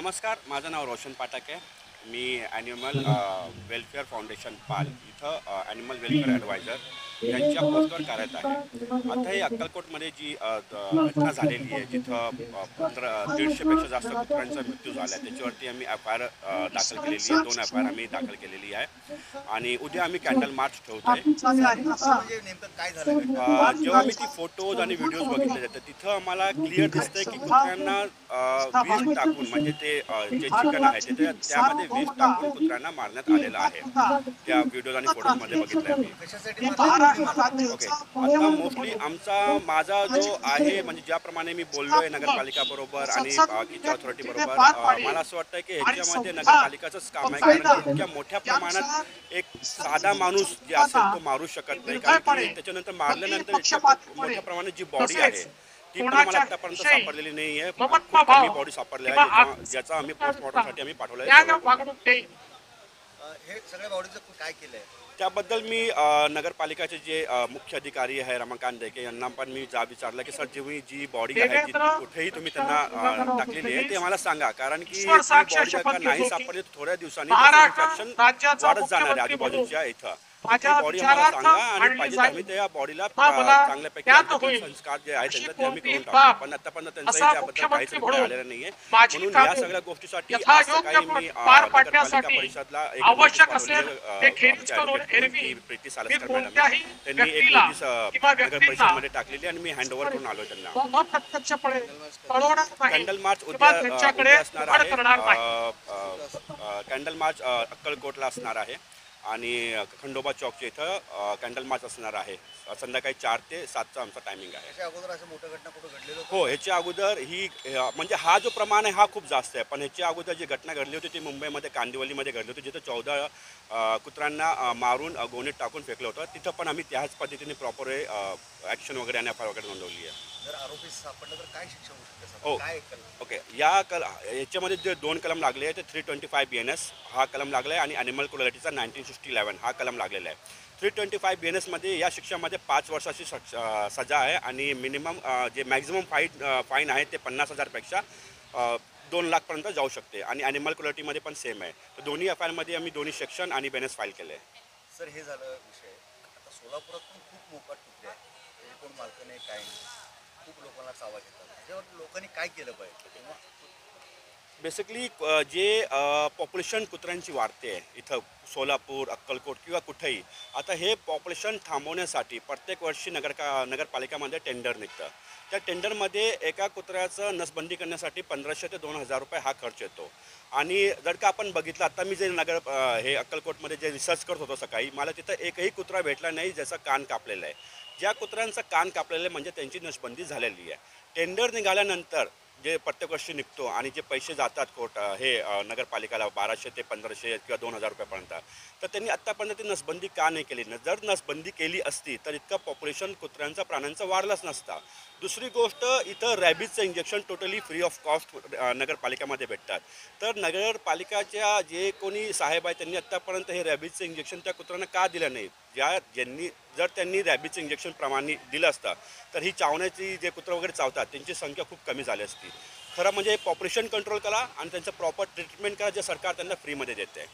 नमस्कार, माझं नाव रोशन पाठक आहे. मी ॲनिमल वेलफेअर फाउंडेशन पाल इथं ॲनिमल वेलफेअर ॲडवायझर यांच्या पोस्टवर कार्यरत आहे. आता ही अक्कलकोटमध्ये जी घटना झालेली आहे, जिथं 150पेक्षा जास्त कुत्र्यांचा मृत्यू झाला आहे, त्याच्यावरती आम्ही एफ-आय-आर दाखल केलेली आहे. 2 एफ-आय-आर आम्ही दाखल केलेली आहे आणि उद्या आम्ही कॅन्डल मार्च ठेवत आहे. म्हणजे नेमकं काय झालं जेव्हा मी ती फोटोज आणि व्हिडिओज बघितले जातात तिथं आम्हाला क्लिअर दिसतंय की कुत्र्यांना विष टाकून म्हणजे ते जे चिकन आहे ते त्यामध्ये विष टाकून कुत्र्यांना मारण्यात आलेलं आहे. त्या व्हिडिओज आणि फोटोजमध्ये बघितलंय मी. कशासाठी मारलं? ओके, आता मोस्टली माझा जो आहे म्हणजे ज्याप्रमाणे मी बोललोय नगरपालिका बरोबर आणि बाकीच्या अथॉरिटी बरोबर, मला असं वाटतं की ह्याच्यामध्ये नगरपालिकाचंच काम आहे, कारण की इतक्या मोठ्या प्रमाणात एक साधा माणूस जे असेल तो मारू शकत नाही, कारण की त्याच्यानंतर मारल्यानंतर इतक्या मोठ्या प्रमाणात जी बॉडी आहे ती पण आम्हाला आतापर्यंत सापडलेली नाही आहे. खूप कमी बॉडी सापडली आहे ज्याचा आम्ही पोस्टमॉर्टमसाठी आम्ही पाठवलं. हे सगळ्या बॉडीचं काय केलंय? त्याबद्दल मी नगरपालिकाचे जे मुख्य अधिकारी आहे रमाकांत देके यांना पण मी विचारलं की सर जी बॉडी आहे जी कुठेही तुम्ही त्यांना टाकलेली आहे ते मला सांगा, कारण की बॉडी का नाही सापडली थोड्या दिवसांनी इन्फेक्शन वाढत जाणार आहे आजूबाजूच्या इथं. बॉडी आम्हाला सांगा आणि पाहिजे तर आम्ही त्या बॉडीला चांगल्यापैकी संस्कार जे आहेत त्यांचे ते आम्ही करून टाकू, पण आतापर्यंत त्यांचंही त्याबद्दल काहीच रिप्लाय आलेलं नाहीये. म्हणून या सगळ्या गोष्टीसाठी आज सकाळी मी नगरपालिका परिषदला एक प्रीती सालस्कर मॅडम त्यांनी एक नोटीस नगर परिषदमध्ये टाकलेली आणि मी हँड ओव्हर करून आलो त्यांना. कॅन्डल मार्च उद्या असणार आहे. कॅन्डल मार्च अक्कलकोटला असणार आहे आणि खंडोबा चौकच्या इथं कॅन्डल मार्च असणार आहे. संध्याकाळी 4 ते 7चा आमचा टायमिंग आहे. याच्या अगोदर असं मोठं घटना कुठं घडलेलं? हो, ह्याच्या अगोदर ही म्हणजे हा जो प्रमाण आहे हा खूप जास्त आहे, पण ह्याच्या अगोदर जी घटना घडली होती ती मुंबईमध्ये कांदिवलीमध्ये घडली होती, जिथं 14 कुत्र्यांना मारून गोणीत टाकून फेकलं होतं. तिथं पण आम्ही त्याच पद्धतीने प्रॉपर ॲक्शन वगैरे आणि एफ-आय-आर वगैरे नोंदवली आहे. जर आरोपी सापडलं तर काय शिक्षा होऊ शकते? हो, ओके. याच्यामध्ये जे 2 कलम लागले आहेत ते 325 BNS हा कलम लागला आहे आणि ॲनिमल क्रुएल्टीचा 1960-11 हा कलम लागलेला आहे. 325 BNSमध्ये या शिक्षामध्ये 5 वर्षाची सजा आहे आणि मिनिमम जे मॅक्झिमम फाईन आहे ते 50,000पेक्षा 2 लाखपर्यंत जाऊ शकते आणि ॲनिमल क्रुएल्टीमध्ये पण सेम आहे. तर दोन्ही एफ-आय-आरमध्ये आम्ही दोन्ही सेक्शन आणि BNS फाईल केले आहे. सर, हे झालं विषय. आता सोलापुरात पण खूप मोकाट कुत्रे आहेत, ते कोण मालकं नाही, काय नाही, खूप लोकांना चावा घेतात. त्याच्यावर लोकांनी काय केलं पाहिजे? तेव्हा बेसिकली जे पॉप्युलेशन कुत्र्यांची वाढते आहे इथं सोलापूर, अक्कलकोट किंवा कुठेही, आता हे पॉप्युलेशन थांबवण्यासाठी प्रत्येक वर्षी नगरपालिकामध्ये टेंडर निघतं. त्या टेंडरमध्ये एका कुत्र्याचं नसबंदी करण्यासाठी 1500 ते 2000 रुपये हा खर्च येतो. आणि जर का आपण बघितलं, आता मी जे हे अक्कलकोटमध्ये जे रिसर्च करत होतो सकाळी, मला तिथं एकही कुत्रा भेटला नाही ज्याचा कान कापलेलं आहे. ज्या कुत्र्यांचं कान कापलेलं आहे म्हणजे त्यांची नसबंदी झालेली आहे. टेंडर निघाल्यानंतर जे प्रत्येक वर्षी निघतो आणि जे पैसे जातात नगरपालिकाला 1200 ते 1500 किंवा 2000 रुपयापर्यंत, तर त्यांनी आत्तापर्यंत ती नसबंदी का नाही केली? जर नसबंदी केली असती तर इतकं पॉप्युलेशन कुत्र्यांचा प्राण्यांचा वाढलाच नसता. दुसरी गोष्ट, इथं रॅबिजचं injection totally free of cost नगरपालिकामध्ये भेटतात. तर नगरपालिकाच्या जे कोणी साहेब आहेत त्यांनी आत्तापर्यंत हे रॅबिजचं इंजेक्शन त्या कुत्र्यांना का दिलं नाही? जर त्यांनी रॅबिजचं इंजेक्शन प्रमाणे दिलं असतं तर ही चावण्याची जे कुत्रं वगैरे चावतात त्यांची संख्या खूप कमी झाली असती. खरं म्हणजे पॉप्युलेशन कंट्रोल करा आणि त्यांचं प्रॉपर ट्रीटमेंट करा जे सरकार त्यांना फ्रीमध्ये देते.